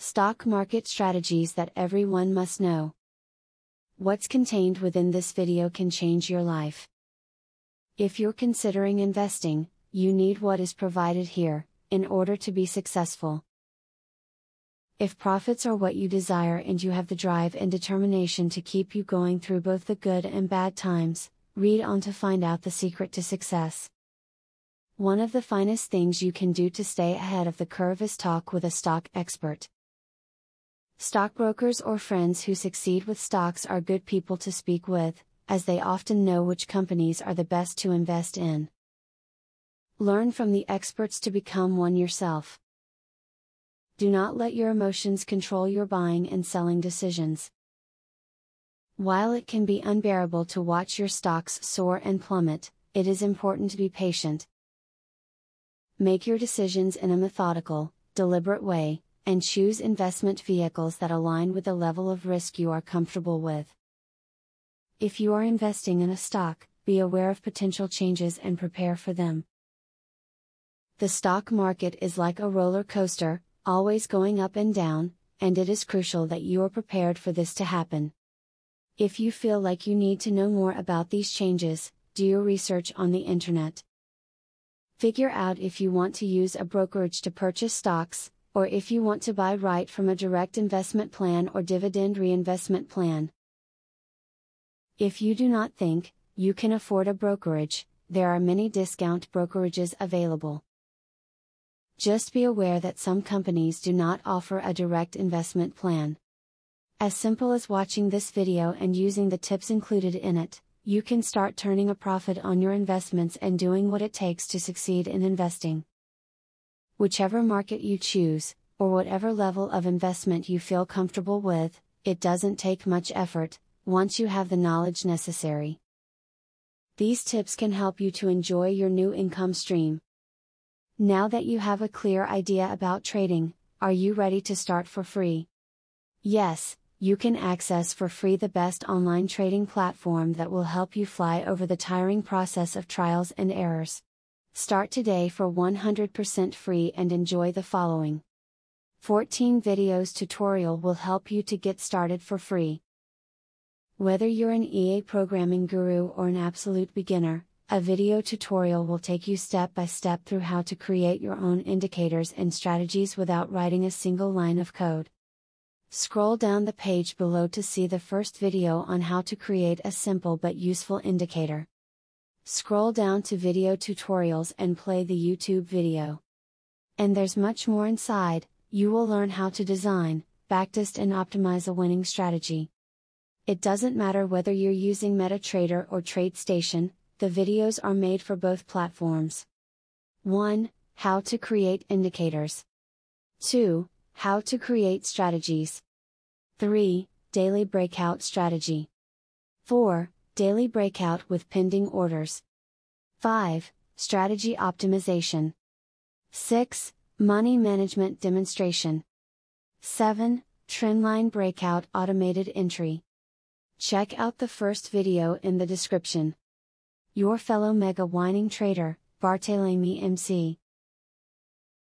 Stock market strategies that everyone must know. What's contained within this video can change your life. If you're considering investing, you need what is provided here, in order to be successful. If profits are what you desire and you have the drive and determination to keep you going through both the good and bad times, read on to find out the secret to success. One of the finest things you can do to stay ahead of the curve is talk with a stock expert. Stockbrokers or friends who succeed with stocks are good people to speak with, as they often know which companies are the best to invest in. Learn from the experts to become one yourself. Do not let your emotions control your buying and selling decisions. While it can be unbearable to watch your stocks soar and plummet, it is important to be patient. Make your decisions in a methodical, deliberate way, and choose investment vehicles that align with the level of risk you are comfortable with. If you are investing in a stock, be aware of potential changes and prepare for them. The stock market is like a roller coaster, always going up and down, and it is crucial that you are prepared for this to happen. If you feel like you need to know more about these changes, do your research on the internet. Figure out if you want to use a brokerage to purchase stocks, or if you want to buy right from a direct investment plan or dividend reinvestment plan. If you do not think you can afford a brokerage, there are many discount brokerages available. Just be aware that some companies do not offer a direct investment plan. As simple as watching this video and using the tips included in it, you can start turning a profit on your investments and doing what it takes to succeed in investing. Whichever market you choose, or whatever level of investment you feel comfortable with, it doesn't take much effort, once you have the knowledge necessary. These tips can help you to enjoy your new income stream. Now that you have a clear idea about trading, are you ready to start for free? Yes, you can access for free the best online trading platform that will help you fly over the tiring process of trials and errors. Start today for 100% free and enjoy the following 14 videos tutorial will help you to get started for free. Whether you're an EA programming guru or an absolute beginner, a video tutorial will take you step by step through how to create your own indicators and strategies without writing a single line of code. Scroll down the page below to see the first video on how to create a simple but useful indicator. Scroll down to video tutorials and play the YouTube video. And there's much more inside. You will learn how to design, backtest and optimize a winning strategy. It doesn't matter whether you're using MetaTrader or TradeStation, the videos are made for both platforms. 1. How to create indicators. 2. How to create strategies. 3. Daily breakout strategy. 4. Daily breakout with pending orders. 5. Strategy optimization. 6. Money management demonstration. 7. Trendline breakout automated entry. Check out the first video in the description. Your fellow mega winning trader, Barthelemy MC.